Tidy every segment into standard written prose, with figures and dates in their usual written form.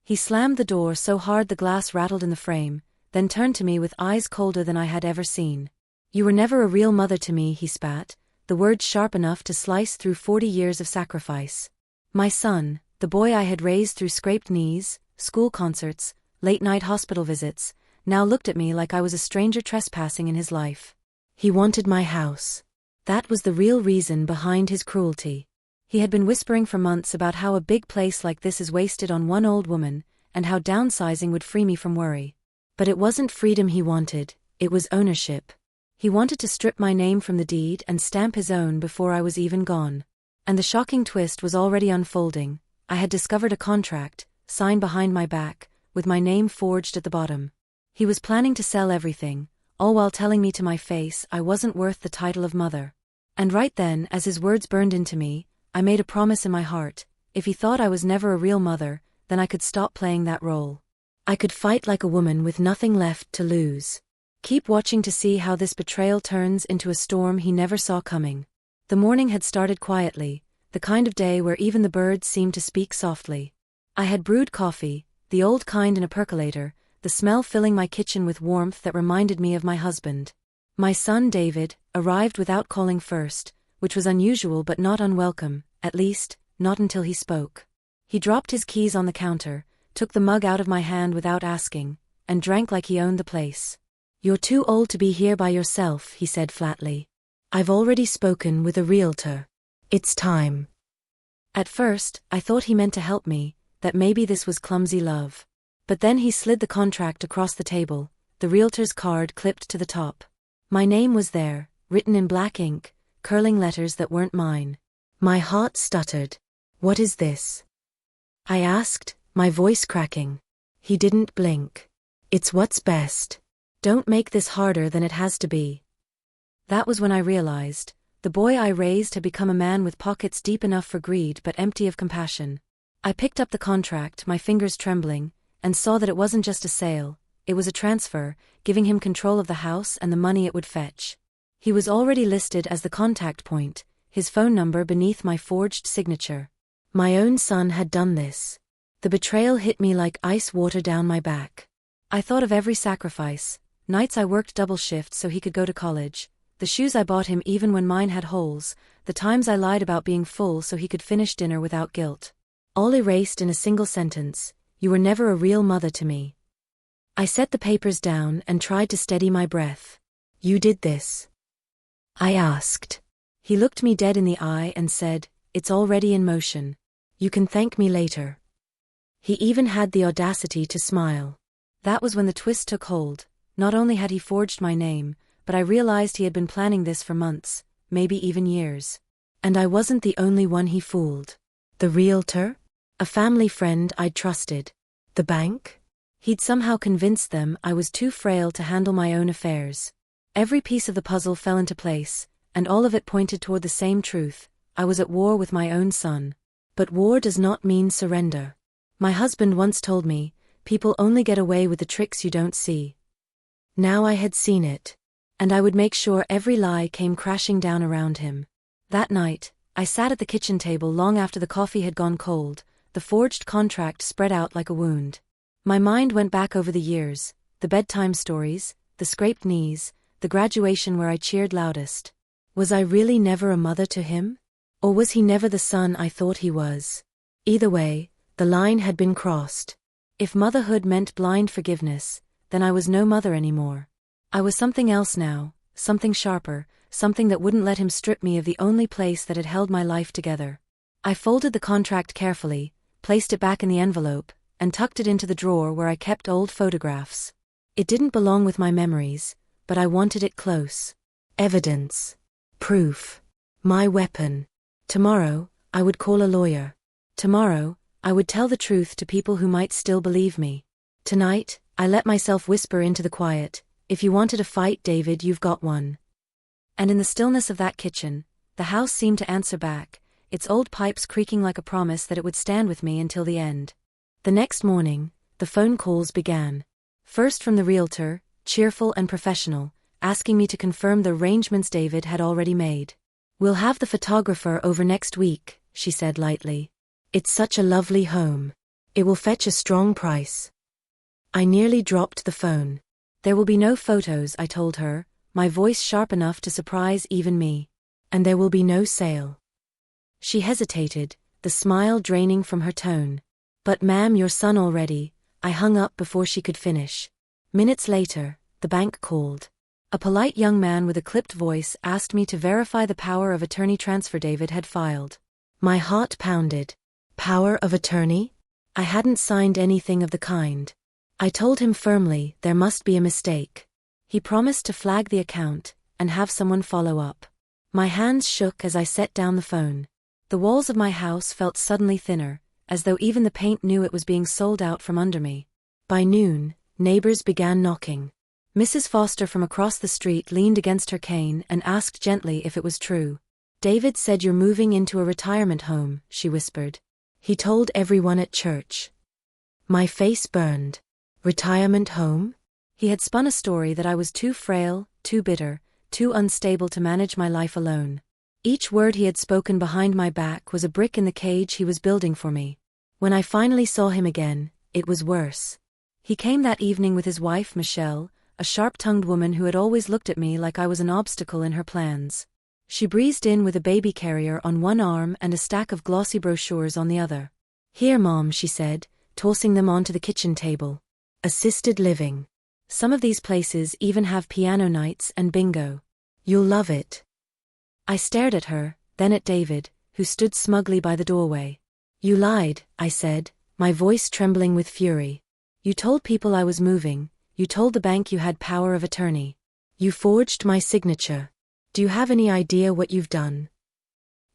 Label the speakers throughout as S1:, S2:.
S1: He slammed the door so hard the glass rattled in the frame, then turned to me with eyes colder than I had ever seen. "You were never a real mother to me," he spat, the words sharp enough to slice through 40 years of sacrifice. My son, the boy I had raised through scraped knees, school concerts, late-night hospital visits, now looked at me like I was a stranger trespassing in his life. He wanted my house. That was the real reason behind his cruelty. He had been whispering for months about how a big place like this is wasted on one old woman, and how downsizing would free me from worry. But it wasn't freedom he wanted, it was ownership. He wanted to strip my name from the deed and stamp his own before I was even gone. And the shocking twist was already unfolding. I had discovered a contract, signed behind my back, with my name forged at the bottom. He was planning to sell everything, all while telling me to my face I wasn't worth the title of mother. And right then, as his words burned into me, I made a promise in my heart: if he thought I was never a real mother, then I could stop playing that role. I could fight like a woman with nothing left to lose. Keep watching to see how this betrayal turns into a storm he never saw coming. The morning had started quietly, the kind of day where even the birds seemed to speak softly. I had brewed coffee, the old kind in a percolator, the smell filling my kitchen with warmth that reminded me of my husband. My son David arrived without calling first, which was unusual but not unwelcome, at least, not until he spoke. He dropped his keys on the counter, took the mug out of my hand without asking, and drank like he owned the place. "You're too old to be here by yourself," he said flatly. "I've already spoken with a realtor. It's time." At first, I thought he meant to help me, that maybe this was clumsy love. But then he slid the contract across the table, the realtor's card clipped to the top. My name was there, written in black ink, curling letters that weren't mine. My heart stuttered. "What is this?" I asked, my voice cracking. He didn't blink. "It's what's best. Don't make this harder than it has to be." That was when I realized, the boy I raised had become a man with pockets deep enough for greed but empty of compassion. I picked up the contract, my fingers trembling, and saw that it wasn't just a sale, it was a transfer, giving him control of the house and the money it would fetch. He was already listed as the contact point, his phone number beneath my forged signature. My own son had done this. The betrayal hit me like ice water down my back. I thought of every sacrifice, nights I worked double shifts so he could go to college, the shoes I bought him even when mine had holes, the times I lied about being full so he could finish dinner without guilt. All erased in a single sentence: "You were never a real mother to me." I set the papers down and tried to steady my breath. "You did this?" I asked. He looked me dead in the eye and said, "It's already in motion. You can thank me later." He even had the audacity to smile. That was when the twist took hold. Not only had he forged my name, but I realized he had been planning this for months, maybe even years. And I wasn't the only one he fooled. The realtor? A family friend I'd trusted. The bank? He'd somehow convinced them I was too frail to handle my own affairs. Every piece of the puzzle fell into place, and all of it pointed toward the same truth: I was at war with my own son. But war does not mean surrender. My husband once told me, people only get away with the tricks you don't see. Now I had seen it. And I would make sure every lie came crashing down around him. That night, I sat at the kitchen table long after the coffee had gone cold, the forged contract spread out like a wound. My mind went back over the years, the bedtime stories, the scraped knees, the graduation where I cheered loudest. Was I really never a mother to him? Or was he never the son I thought he was? Either way, the line had been crossed. If motherhood meant blind forgiveness, then I was no mother anymore. I was something else now, something sharper, something that wouldn't let him strip me of the only place that had held my life together. I folded the contract carefully, placed it back in the envelope, and tucked it into the drawer where I kept old photographs. It didn't belong with my memories, but I wanted it close. Evidence. Proof. My weapon. Tomorrow, I would call a lawyer. Tomorrow, I would tell the truth to people who might still believe me. Tonight, I let myself whisper into the quiet, "If you wanted a fight, David, you've got one." And in the stillness of that kitchen, the house seemed to answer back, its old pipes creaking like a promise that it would stand with me until the end. The next morning, the phone calls began. First from the realtor, cheerful and professional, asking me to confirm the arrangements David had already made. "We'll have the photographer over next week," she said lightly. "It's such a lovely home. It will fetch a strong price. I nearly dropped the phone. There will be no photos, I told her, my voice sharp enough to surprise even me. And there will be no sale. She hesitated, the smile draining from her tone. But ma'am, your son already. I hung up before she could finish. Minutes later, the bank called. A polite young man with a clipped voice asked me to verify the power of attorney transfer David had filed. My heart pounded. Power of attorney? I hadn't signed anything of the kind. I told him firmly there must be a mistake. He promised to flag the account and have someone follow up. My hands shook as I set down the phone. The walls of my house felt suddenly thinner, as though even the paint knew it was being sold out from under me. By noon, neighbors began knocking. Mrs. Foster from across the street leaned against her cane and asked gently if it was true. David said you're moving into a retirement home, she whispered. He told everyone at church. My face burned. Retirement home? He had spun a story that I was too frail, too bitter, too unstable to manage my life alone. Each word he had spoken behind my back was a brick in the cage he was building for me. When I finally saw him again, it was worse. He came that evening with his wife Michelle, a sharp-tongued woman who had always looked at me like I was an obstacle in her plans. She breezed in with a baby carrier on one arm and a stack of glossy brochures on the other. Here, Mom, she said, tossing them onto the kitchen table. Assisted living. Some of these places even have piano nights and bingo. You'll love it. I stared at her, then at David, who stood smugly by the doorway. You lied, I said, my voice trembling with fury. You told people I was moving, you told the bank you had power of attorney. You forged my signature. Do you have any idea what you've done?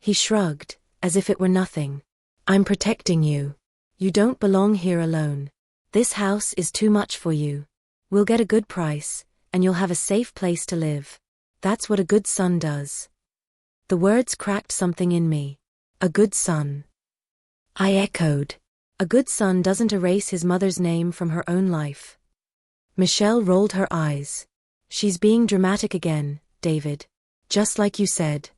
S1: He shrugged, as if it were nothing. I'm protecting you. You don't belong here alone. This house is too much for you. We'll get a good price, and you'll have a safe place to live. That's what a good son does. The words cracked something in me. A good son. I echoed. A good son doesn't erase his mother's name from her own life. Michelle rolled her eyes. She's being dramatic again, David. Just like you said.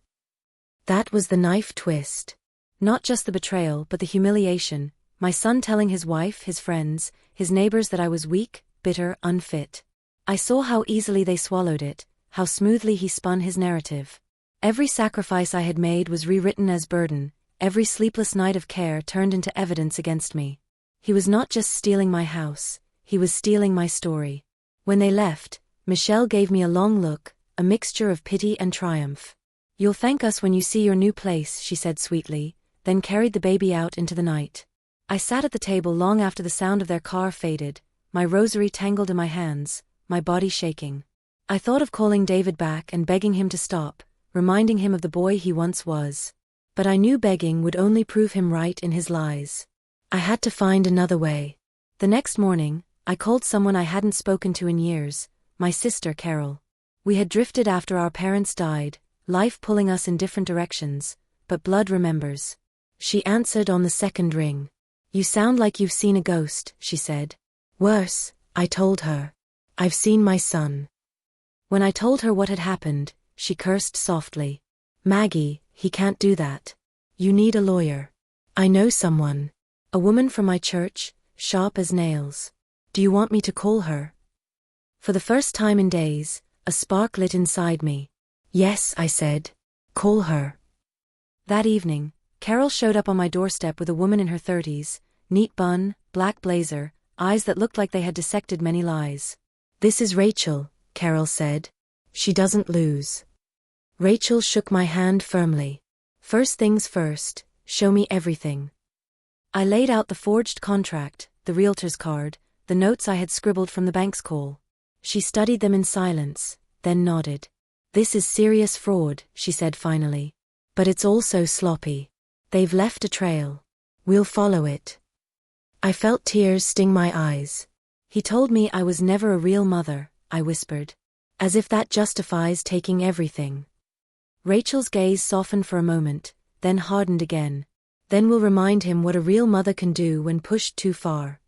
S1: That was the knife twist. Not just the betrayal but the humiliation, my son telling his wife, his friends, his neighbors that I was weak, bitter, unfit. I saw how easily they swallowed it, how smoothly he spun his narrative. Every sacrifice I had made was rewritten as burden, every sleepless night of care turned into evidence against me. He was not just stealing my house, he was stealing my story. When they left, Michelle gave me a long look, a mixture of pity and triumph. You'll thank us when you see your new place, she said sweetly, then carried the baby out into the night. I sat at the table long after the sound of their car faded, my rosary tangled in my hands, my body shaking. I thought of calling David back and begging him to stop, reminding him of the boy he once was. But I knew begging would only prove him right in his lies. I had to find another way. The next morning, I called someone I hadn't spoken to in years, my sister Carol. We had drifted after our parents died, life pulling us in different directions, but blood remembers. She answered on the second ring. You sound like you've seen a ghost, she said. Worse, I told her. I've seen my son. When I told her what had happened, she cursed softly. Maggie, he can't do that. You need a lawyer. I know someone. A woman from my church, sharp as nails. Do you want me to call her? For the first time in days, a spark lit inside me. Yes, I said. Call her. That evening, Carol showed up on my doorstep with a woman in her 30s, neat bun, black blazer, eyes that looked like they had dissected many lies. This is Rachel, Carol said. She doesn't lose. Rachel shook my hand firmly. First things first, show me everything. I laid out the forged contract, the realtor's card, the notes I had scribbled from the bank's call. She studied them in silence, then nodded. This is serious fraud, she said finally. But it's also sloppy. They've left a trail. We'll follow it. I felt tears sting my eyes. He told me I was never a real mother, I whispered. As if that justifies taking everything. Rachel's gaze softened for a moment, then hardened again. Then we'll remind him what a real mother can do when pushed too far.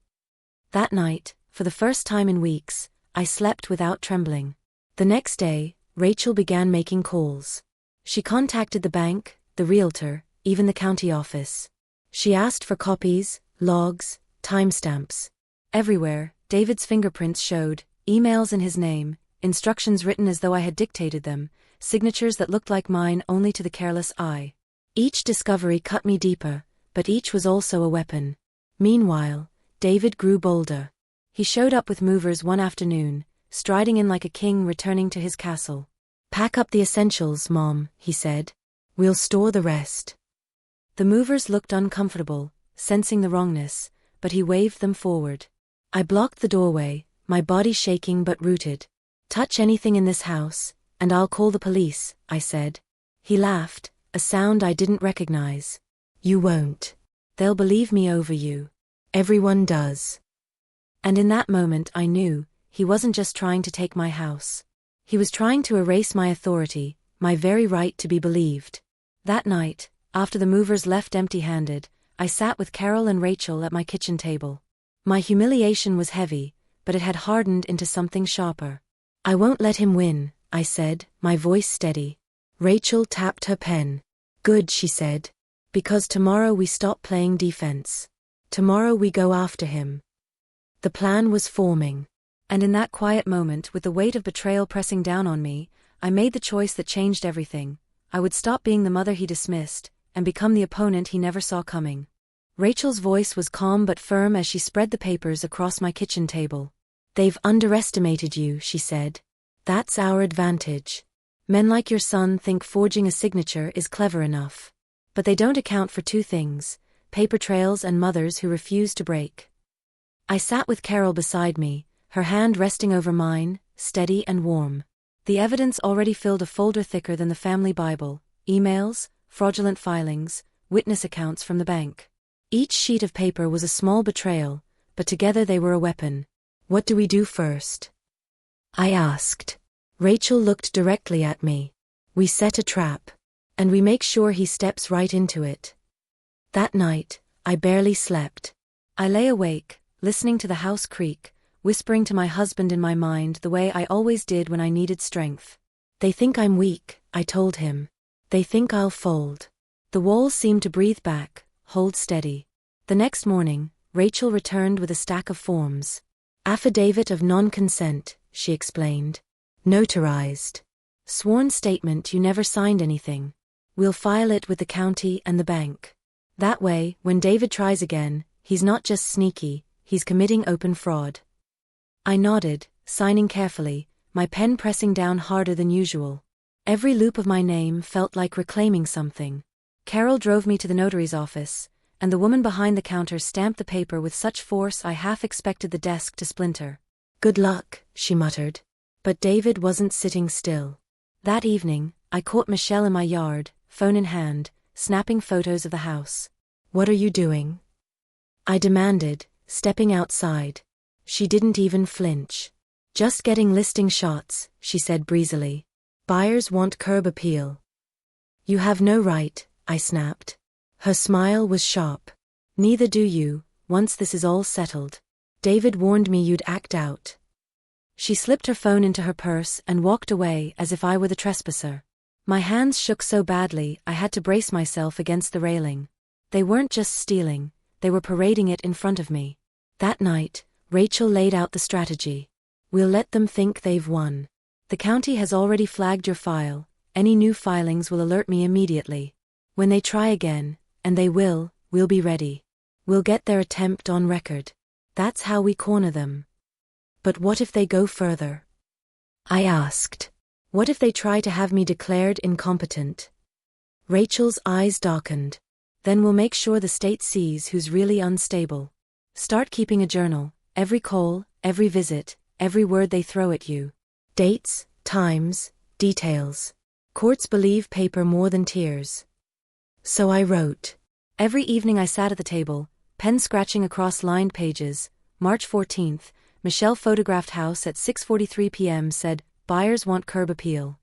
S1: That night, for the first time in weeks, I slept without trembling. The next day, Rachel began making calls. She contacted the bank, the realtor, even the county office. She asked for copies, logs, timestamps. Everywhere, David's fingerprints showed, emails in his name, instructions written as though I had dictated them, signatures that looked like mine only to the careless eye. Each discovery cut me deeper, but each was also a weapon. Meanwhile, David grew bolder. He showed up with movers one afternoon, striding in like a king returning to his castle. "Pack up the essentials, Mom," he said. "We'll store the rest." The movers looked uncomfortable, sensing the wrongness, but he waved them forward. I blocked the doorway, my body shaking but rooted. "Touch anything in this house, and I'll call the police," I said. He laughed, a sound I didn't recognize. "You won't. They'll believe me over you. Everyone does." And in that moment I knew, he wasn't just trying to take my house. He was trying to erase my authority, my very right to be believed. That night, after the movers left empty-handed, I sat with Carol and Rachel at my kitchen table. My humiliation was heavy, but it had hardened into something sharper. "I won't let him win," I said, my voice steady. Rachel tapped her pen. "Good," she said. "Because tomorrow we stop playing defense. Tomorrow we go after him." The plan was forming. And in that quiet moment, with the weight of betrayal pressing down on me, I made the choice that changed everything. I would stop being the mother he dismissed, and become the opponent he never saw coming. Rachel's voice was calm but firm as she spread the papers across my kitchen table. "They've underestimated you," she said. "That's our advantage. Men like your son think forging a signature is clever enough. But they don't account for two things: paper trails and mothers who refuse to break." I sat with Carol beside me, her hand resting over mine, steady and warm. The evidence already filled a folder thicker than the family Bible: emails, fraudulent filings, witness accounts from the bank. Each sheet of paper was a small betrayal, but together they were a weapon. "What do we do first?" I asked. Rachel looked directly at me. "We set a trap. And we make sure he steps right into it." That night, I barely slept. I lay awake, listening to the house creak, whispering to my husband in my mind the way I always did when I needed strength. "They think I'm weak," I told him. "They think I'll fold." The walls seemed to breathe back, hold steady. The next morning, Rachel returned with a stack of forms. "Affidavit of non-consent," she explained. "Notarized. Sworn statement you never signed anything. We'll file it with the county and the bank. That way, when David tries again, he's not just sneaky, he's committing open fraud." I nodded, signing carefully, my pen pressing down harder than usual. Every loop of my name felt like reclaiming something. Carol drove me to the notary's office, and the woman behind the counter stamped the paper with such force I half expected the desk to splinter. "Good luck," she muttered. But David wasn't sitting still. That evening, I caught Michelle in my yard, phone in hand, snapping photos of the house. "What are you doing?" I demanded, stepping outside. She didn't even flinch. "Just getting listing shots," she said breezily. "Buyers want curb appeal." "You have no right," I snapped. Her smile was sharp. "Neither do you, once this is all settled. David warned me you'd act out." She slipped her phone into her purse and walked away as if I were the trespasser. My hands shook so badly I had to brace myself against the railing. They weren't just stealing, they were parading it in front of me. That night, Rachel laid out the strategy. "We'll let them think they've won. The county has already flagged your file, any new filings will alert me immediately. When they try again, and they will, we'll be ready. We'll get their attempt on record. That's how we corner them." "But what if they go further?" I asked. "What if they try to have me declared incompetent?" Rachel's eyes darkened. "Then we'll make sure the state sees who's really unstable. Start keeping a journal, every call, every visit, every word they throw at you. Dates, times, details. Courts believe paper more than tears." So I wrote. Every evening I sat at the table, pen scratching across lined pages. March 14th, Michelle photographed house at 6:43 p.m. said, "Buyers want curb appeal."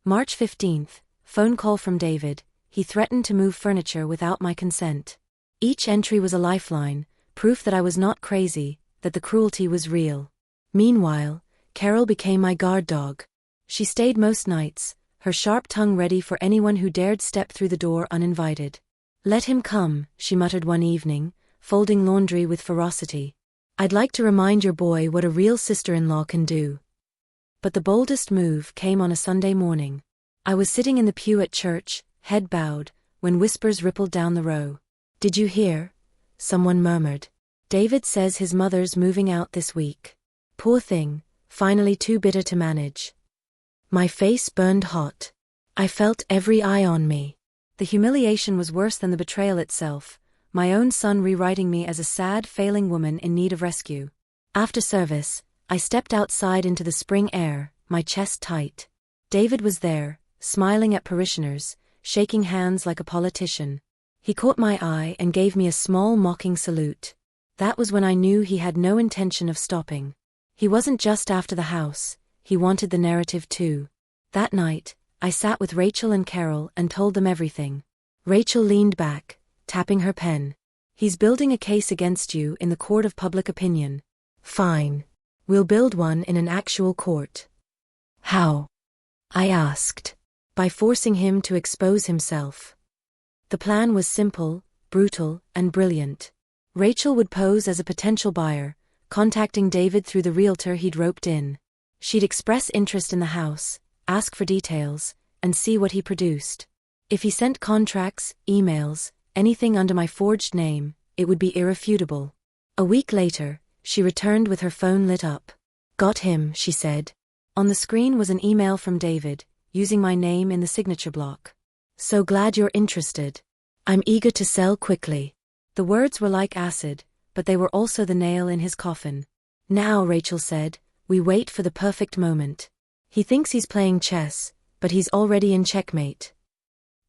S1: March 15th, phone call from David, he threatened to move furniture without my consent. Each entry was a lifeline, proof that I was not crazy, that the cruelty was real. Meanwhile, Carol became my guard dog. She stayed most nights, her sharp tongue ready for anyone who dared step through the door uninvited. "Let him come," she muttered one evening, folding laundry with ferocity. I'd like to remind your boy what a real sister-in-law can do. But the boldest move came on a Sunday morning. I was sitting in the pew at church, head bowed, when whispers rippled down the row. "Did you hear?" someone murmured. "David says his mother's moving out this week. Poor thing, finally too bitter to manage." My face burned hot. I felt every eye on me. The humiliation was worse than the betrayal itself, my own son rewriting me as a sad, failing woman in need of rescue. After service, I stepped outside into the spring air, my chest tight. David was there, smiling at parishioners, shaking hands like a politician. He caught my eye and gave me a small mocking salute. That was when I knew he had no intention of stopping. He wasn't just after the house, he wanted the narrative too. That night, I sat with Rachel and Carol and told them everything. Rachel leaned back, tapping her pen. "He's building a case against you in the court of public opinion." "Fine. We'll build one in an actual court." "How?" I asked. "By forcing him to expose himself." The plan was simple, brutal, and brilliant. Rachel would pose as a potential buyer, contacting David through the realtor he'd roped in. She'd express interest in the house, ask for details, and see what he produced. If he sent contracts, emails, anything under my forged name, it would be irrefutable. A week later, she returned with her phone lit up. "Got him," she said. On the screen was an email from David, using my name in the signature block. "So glad you're interested. I'm eager to sell quickly." The words were like acid, but they were also the nail in his coffin. "Now," Rachel said, "we wait for the perfect moment. He thinks he's playing chess, but he's already in checkmate."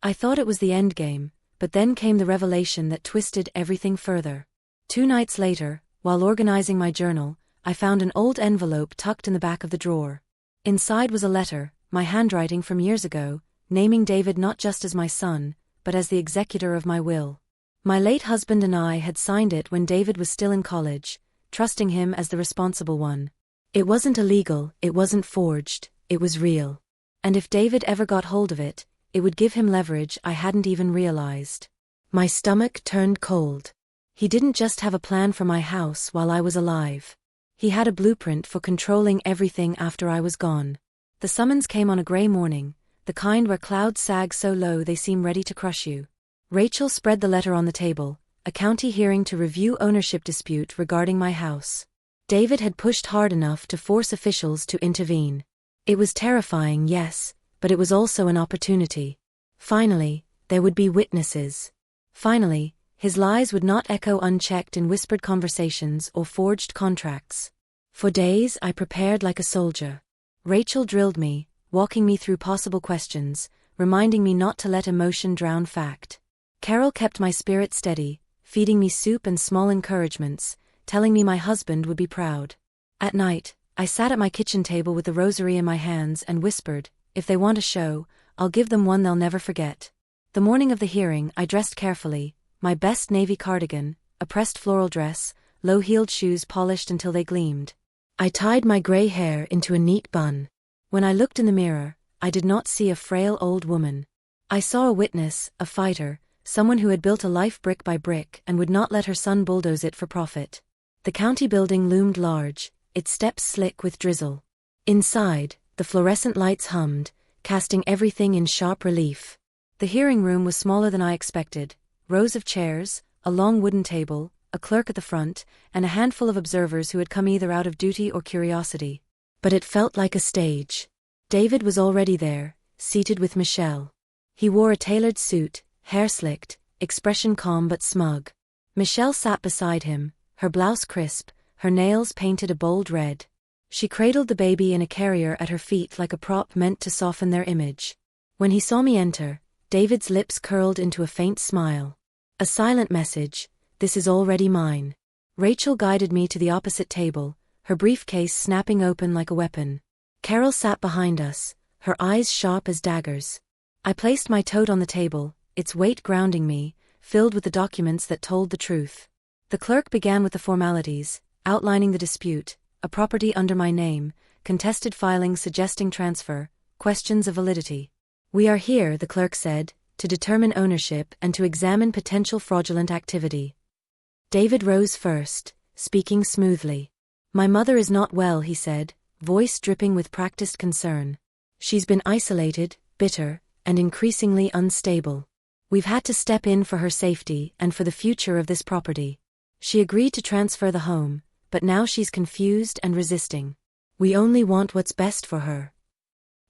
S1: I thought it was the endgame, but then came the revelation that twisted everything further. 2 nights later, while organizing my journal, I found an old envelope tucked in the back of the drawer. Inside was a letter, my handwriting from years ago, naming David not just as my son, but as the executor of my will. My late husband and I had signed it when David was still in college, trusting him as the responsible one. It wasn't illegal, it wasn't forged, it was real. And if David ever got hold of it, it would give him leverage I hadn't even realized. My stomach turned cold. He didn't just have a plan for my house while I was alive. He had a blueprint for controlling everything after I was gone. The summons came on a gray morning, the kind where clouds sag so low they seem ready to crush you. Rachel spread the letter on the table, a county hearing to review ownership dispute regarding my house. David had pushed hard enough to force officials to intervene. It was terrifying, yes, but it was also an opportunity. Finally, there would be witnesses. Finally, his lies would not echo unchecked in whispered conversations or forged contracts. For days I prepared like a soldier. Rachel drilled me, walking me through possible questions, reminding me not to let emotion drown fact. Carol kept my spirit steady, feeding me soup and small encouragements, telling me my husband would be proud. At night, I sat at my kitchen table with the rosary in my hands and whispered, "If they want a show, I'll give them one they'll never forget." The morning of the hearing I dressed carefully, my best navy cardigan, a pressed floral dress, low-heeled shoes polished until they gleamed. I tied my gray hair into a neat bun. When I looked in the mirror, I did not see a frail old woman. I saw a witness, a fighter, someone who had built a life brick by brick and would not let her son bulldoze it for profit. The county building loomed large, its steps slick with drizzle. Inside, the fluorescent lights hummed, casting everything in sharp relief. The hearing room was smaller than I expected. Rows of chairs, a long wooden table, a clerk at the front, and a handful of observers who had come either out of duty or curiosity. But it felt like a stage. David was already there, seated with Michelle. He wore a tailored suit, hair slicked, expression calm but smug. Michelle sat beside him, her blouse crisp, her nails painted a bold red. She cradled the baby in a carrier at her feet like a prop meant to soften their image. When he saw me enter, David's lips curled into a faint smile. A silent message, "This is already mine." Rachel guided me to the opposite table, her briefcase snapping open like a weapon. Carol sat behind us, her eyes sharp as daggers. I placed my tote on the table, its weight grounding me, filled with the documents that told the truth. The clerk began with the formalities, outlining the dispute, a property under my name, contested filings suggesting transfer, questions of validity. "We are here," the clerk said, "to determine ownership and to examine potential fraudulent activity." David rose first, speaking smoothly. My mother is not well, he said, voice dripping with practiced concern. She's been isolated, bitter, and increasingly unstable. We've had to step in for her safety and for the future of this property. She agreed to transfer the home, but now she's confused and resisting. We only want what's best for her.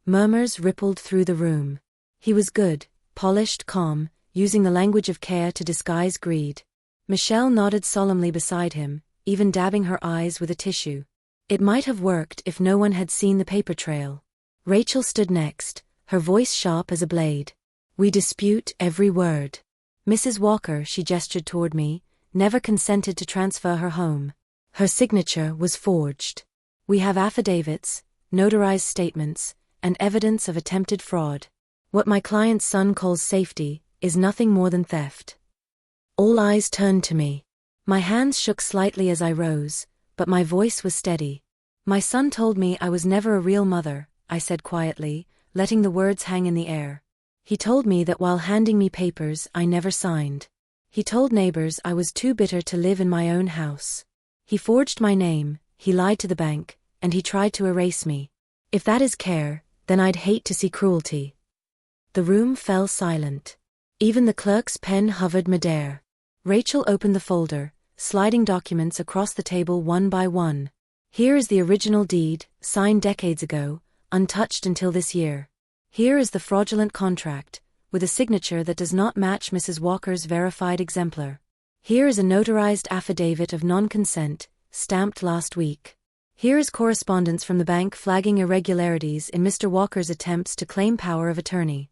S1: Murmurs rippled through the room. He was good, polished, calm, using the language of care to disguise greed. Michelle nodded solemnly beside him, even dabbing her eyes with a tissue. It might have worked if no one had seen the paper trail. Rachel stood next, her voice sharp as a blade. We dispute every word. Mrs. Walker, she gestured toward me, never consented to transfer her home. Her signature was forged. We have affidavits, notarized statements, and evidence of attempted fraud. What my client's son calls safety is nothing more than theft. All eyes turned to me. My hands shook slightly as I rose, but my voice was steady. My son told me I was never a real mother, I said quietly, letting the words hang in the air. He told me that while handing me papers I never signed. He told neighbors I was too bitter to live in my own house. He forged my name, he lied to the bank, and he tried to erase me. If that is care, then I'd hate to see cruelty. The room fell silent. Even the clerk's pen hovered midair. Rachel opened the folder, sliding documents across the table one by one. Here is the original deed, signed decades ago, untouched until this year. Here is the fraudulent contract, with a signature that does not match Mrs. Walker's verified exemplar. Here is a notarized affidavit of non-consent, stamped last week. Here is correspondence from the bank flagging irregularities in Mr. Walker's attempts to claim power of attorney.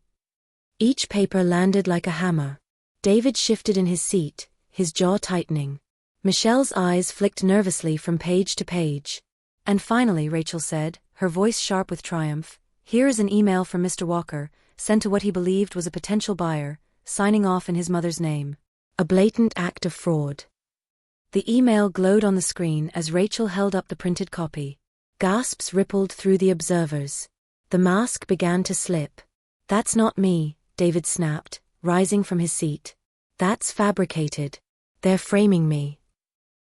S1: Each paper landed like a hammer. David shifted in his seat, his jaw tightening. Michelle's eyes flicked nervously from page to page. And finally, Rachel said, her voice sharp with triumph, here is an email from Mr. Walker, sent to what he believed was a potential buyer, signing off in his mother's name. A blatant act of fraud. The email glowed on the screen as Rachel held up the printed copy. Gasps rippled through the observers. The mask began to slip. That's not me, David snapped, rising from his seat. That's fabricated. They're framing me.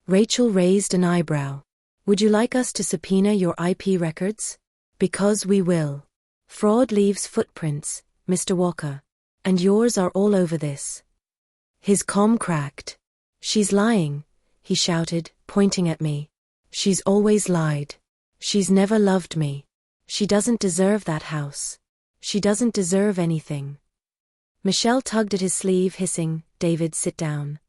S1: Rachel raised an eyebrow. Would you like us to subpoena your IP records? Because we will. Fraud leaves footprints, Mr. Walker. And yours are all over this. His comm cracked. She's lying, he shouted, pointing at me. She's always lied. She's never loved me. She doesn't deserve that house. She doesn't deserve anything. Michelle tugged at his sleeve, hissing, David, sit down.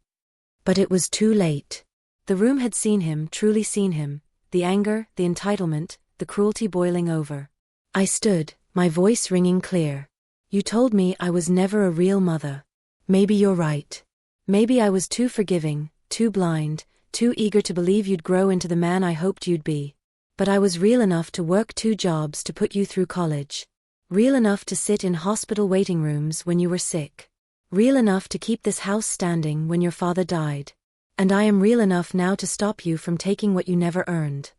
S1: But it was too late. The room had seen him, truly seen him, the anger, the entitlement, the cruelty boiling over. I stood, my voice ringing clear. You told me I was never a real mother. Maybe you're right. Maybe I was too forgiving, too blind, too eager to believe you'd grow into the man I hoped you'd be. But I was real enough to work 2 jobs to put you through college. Real enough to sit in hospital waiting rooms when you were sick. Real enough to keep this house standing when your father died. And I am real enough now to stop you from taking what you never earned.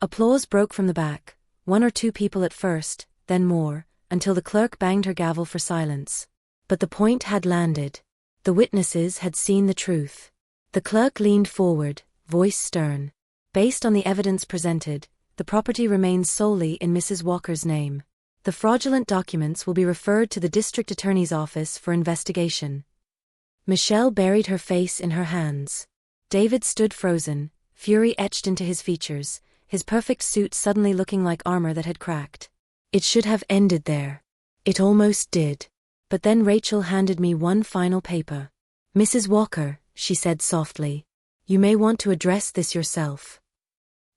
S1: Applause broke from the back, 1 or 2 people at first, then more, until the clerk banged her gavel for silence. But the point had landed. The witnesses had seen the truth. The clerk leaned forward, voice stern. Based on the evidence presented, the property remains solely in Mrs. Walker's name. The fraudulent documents will be referred to the district attorney's office for investigation. Michelle buried her face in her hands. David stood frozen, fury etched into his features, his perfect suit suddenly looking like armor that had cracked. It should have ended there. It almost did. But then Rachel handed me one final paper. Mrs. Walker, she said softly, you may want to address this yourself.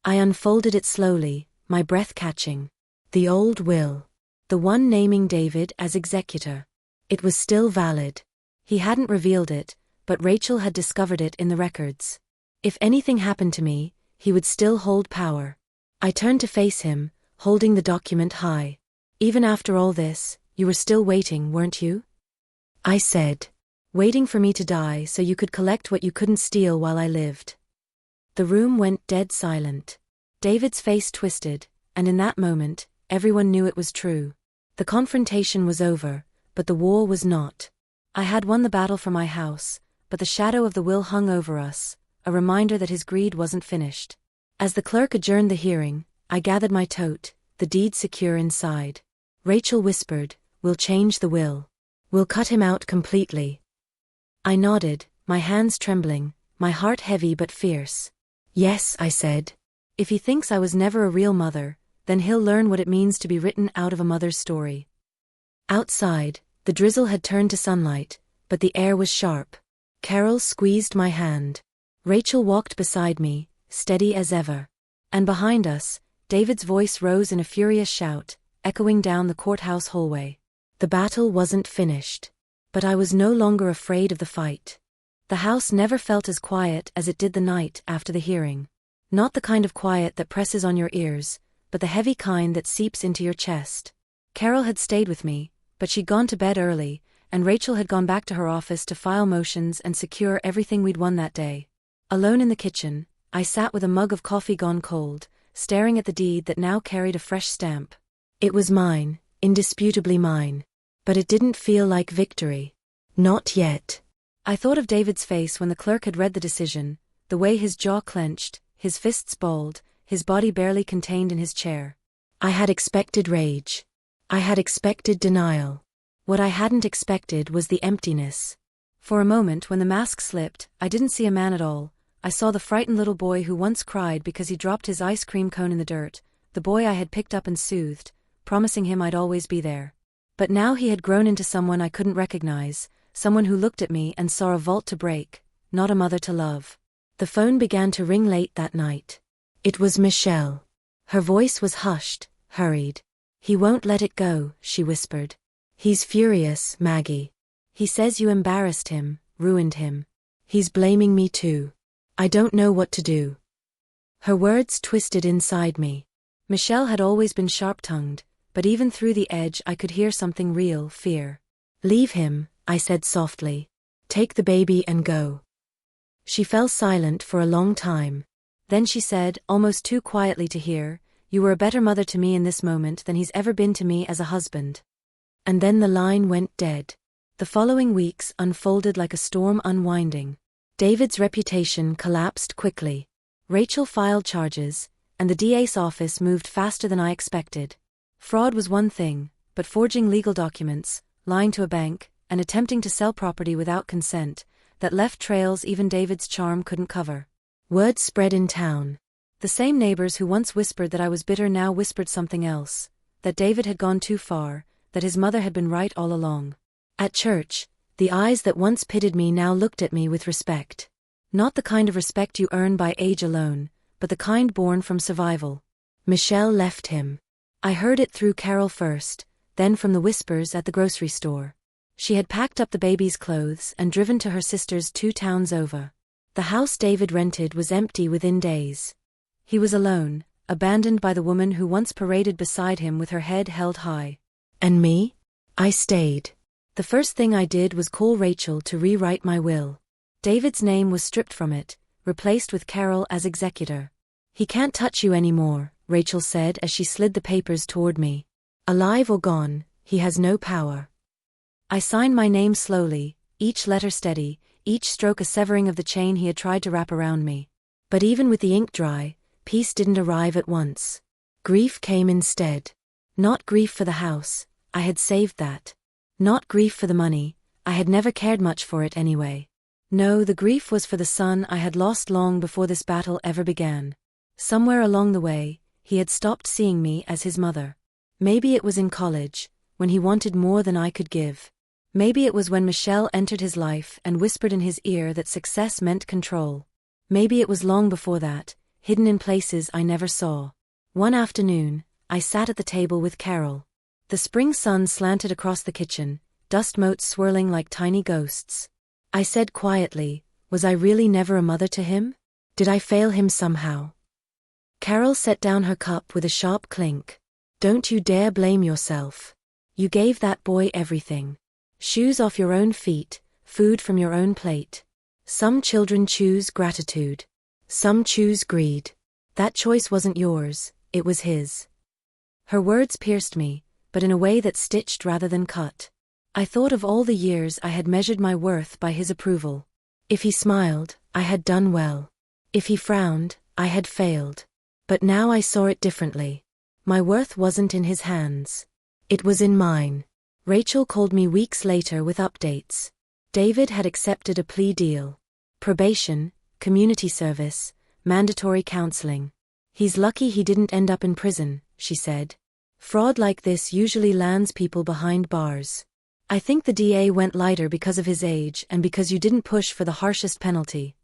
S1: I unfolded it slowly, my breath catching. The old will. The one naming David as executor. It was still valid. He hadn't revealed it, but Rachel had discovered it in the records. If anything happened to me, he would still hold power. I turned to face him, holding the document high. Even after all this, you were still waiting, weren't you? I said. Waiting for me to die so you could collect what you couldn't steal while I lived. The room went dead silent. David's face twisted, and in that moment, everyone knew it was true. The confrontation was over, but the war was not. I had won the battle for my house, but the shadow of the will hung over us, a reminder that his greed wasn't finished. As the clerk adjourned the hearing, I gathered my tote, the deed secure inside. Rachel whispered, "We'll change the will. We'll cut him out completely." I nodded, my hands trembling, my heart heavy but fierce. "Yes," I said. "If he thinks I was never a real mother, then he'll learn what it means to be written out of a mother's story." Outside, the drizzle had turned to sunlight, but the air was sharp. Carol squeezed my hand. Rachel walked beside me, steady as ever. And behind us, David's voice rose in a furious shout, echoing down the courthouse hallway. The battle wasn't finished. But I was no longer afraid of the fight. The house never felt as quiet as it did the night after the hearing. Not the kind of quiet that presses on your ears, but the heavy kind that seeps into your chest. Carol had stayed with me, but she'd gone to bed early, and Rachel had gone back to her office to file motions and secure everything we'd won that day. Alone in the kitchen, I sat with a mug of coffee gone cold, staring at the deed that now carried a fresh stamp. It was mine, indisputably mine. But it didn't feel like victory. Not yet. I thought of David's face when the clerk had read the decision, the way his jaw clenched, his fists balled, his body barely contained in his chair. I had expected rage. I had expected denial. What I hadn't expected was the emptiness. For a moment when the mask slipped, I didn't see a man at all. I saw the frightened little boy who once cried because he dropped his ice cream cone in the dirt, the boy I had picked up and soothed, promising him I'd always be there. But now he had grown into someone I couldn't recognize, someone who looked at me and saw a vault to break, not a mother to love. The phone began to ring late that night. It was Michelle. Her voice was hushed, hurried. "He won't let it go," she whispered. "He's furious, Maggie. He says you embarrassed him, ruined him. He's blaming me too. I don't know what to do." Her words twisted inside me. Michelle had always been sharp-tongued, but even through the edge I could hear something real, fear. "Leave him," I said softly. "Take the baby and go." She fell silent for a long time. Then she said, almost too quietly to hear, "You were a better mother to me in this moment than he's ever been to me as a husband." And then the line went dead. The following weeks unfolded like a storm unwinding. David's reputation collapsed quickly. Rachel filed charges, and the DA's office moved faster than I expected. Fraud was one thing, but forging legal documents, lying to a bank, and attempting to sell property without consent, that left trails even David's charm couldn't cover. Word spread in town. The same neighbors who once whispered that I was bitter now whispered something else, that David had gone too far, that his mother had been right all along. At church, the eyes that once pitied me now looked at me with respect. Not the kind of respect you earn by age alone, but the kind born from survival. Michelle left him. I heard it through Carol first, then from the whispers at the grocery store. She had packed up the baby's clothes and driven to her sister's 2 towns over. The house David rented was empty within days. He was alone, abandoned by the woman who once paraded beside him with her head held high. And me? I stayed. The first thing I did was call Rachel to rewrite my will. David's name was stripped from it, replaced with Carol as executor. "He can't touch you anymore," Rachel said as she slid the papers toward me. "Alive or gone, he has no power." I signed my name slowly, each letter steady, each stroke a severing of the chain he had tried to wrap around me. But even with the ink dry, peace didn't arrive at once. Grief came instead. Not grief for the house, I had saved that. Not grief for the money, I had never cared much for it anyway. No, the grief was for the son I had lost long before this battle ever began. Somewhere along the way, he had stopped seeing me as his mother. Maybe it was in college, when he wanted more than I could give. Maybe it was when Michelle entered his life and whispered in his ear that success meant control. Maybe it was long before that, hidden in places I never saw. One afternoon, I sat at the table with Carol. The spring sun slanted across the kitchen, dust motes swirling like tiny ghosts. I said quietly, "Was I really never a mother to him? Did I fail him somehow?" Carol set down her cup with a sharp clink. "Don't you dare blame yourself. You gave that boy everything. Shoes off your own feet, food from your own plate. Some children choose gratitude. Some choose greed. That choice wasn't yours, it was his." Her words pierced me, but in a way that stitched rather than cut. I thought of all the years I had measured my worth by his approval. If he smiled, I had done well. If he frowned, I had failed. But now I saw it differently. My worth wasn't in his hands. It was in mine. Rachel called me weeks later with updates. David had accepted a plea deal. Probation, community service, mandatory counseling. He's lucky he didn't end up in prison, she said. Fraud like this usually lands people behind bars. I think the DA went lighter because of his age and because you didn't push for the harshest penalty.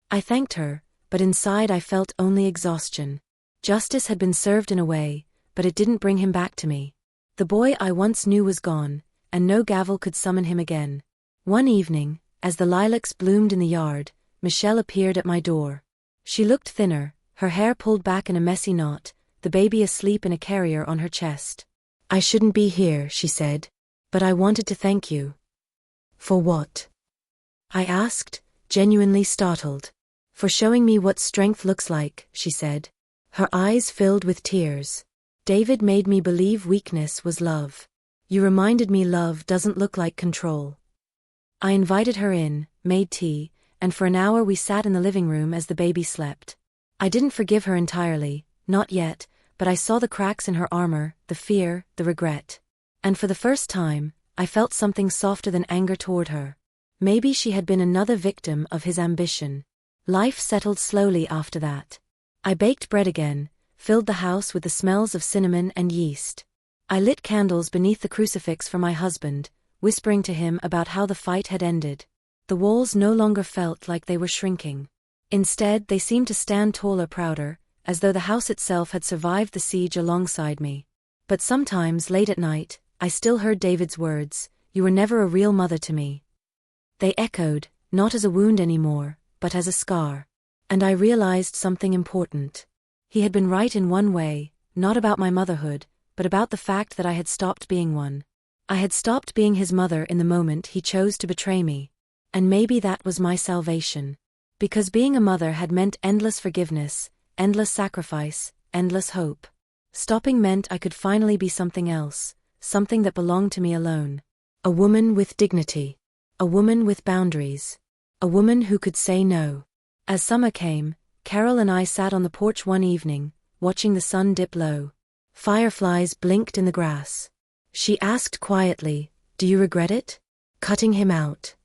S1: I thanked her, but inside I felt only exhaustion. Justice had been served in a way, but it didn't bring him back to me. The boy I once knew was gone, and no gavel could summon him again. One evening, as the lilacs bloomed in the yard, Michelle appeared at my door. She looked thinner, her hair pulled back in a messy knot, the baby asleep in a carrier on her chest. I shouldn't be here, she said. But I wanted to thank you. For what? I asked, genuinely startled. For showing me what strength looks like, she said. Her eyes filled with tears. David made me believe weakness was love. You reminded me love doesn't look like control. I invited her in, made tea, and for an hour we sat in the living room as the baby slept. I didn't forgive her entirely, not yet, but I saw the cracks in her armor, the fear, the regret. And for the first time, I felt something softer than anger toward her. Maybe she had been another victim of his ambition. Life settled slowly after that. I baked bread again, filled the house with the smells of cinnamon and yeast. I lit candles beneath the crucifix for my husband, whispering to him about how the fight had ended. The walls no longer felt like they were shrinking. Instead, they seemed to stand taller, prouder, as though the house itself had survived the siege alongside me. But sometimes, late at night, I still heard David's words, "You were never a real mother to me." They echoed, not as a wound anymore, but as a scar. And I realized something important. He had been right in one way, not about my motherhood, but about the fact that I had stopped being one. I had stopped being his mother in the moment he chose to betray me. And maybe that was my salvation. Because being a mother had meant endless forgiveness, endless sacrifice, endless hope. Stopping meant I could finally be something else, something that belonged to me alone. A woman with dignity. A woman with boundaries. A woman who could say no. As summer came, Carol and I sat on the porch one evening, watching the sun dip low. Fireflies blinked in the grass. She asked quietly, "Do you regret it? Cutting him out?"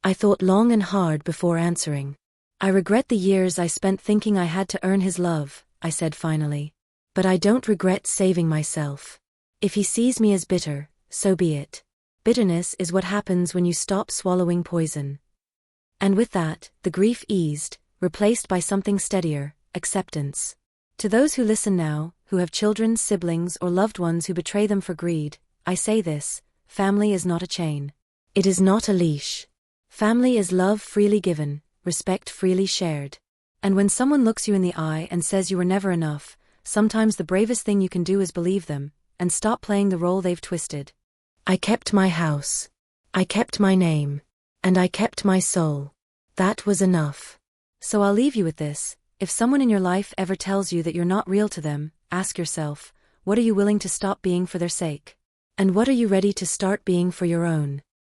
S1: I thought long and hard before answering. "I regret the years I spent thinking I had to earn his love," I said finally. "But I don't regret saving myself. If he sees me as bitter, so be it. Bitterness is what happens when you stop swallowing poison." And with that, the grief eased, replaced by something steadier, acceptance. To those who listen now, who have children, siblings, or loved ones who betray them for greed, I say this: family is not a chain. It is not a leash. Family is love freely given, respect freely shared. And when someone looks you in the eye and says you were never enough, sometimes the bravest thing you can do is believe them, and stop playing the role they've twisted. I kept my house. I kept my name. And I kept my soul. That was enough. So I'll leave you with this: if someone in your life ever tells you that you're not real to them, ask yourself, what are you willing to stop being for their sake? And what are you ready to start being for your own?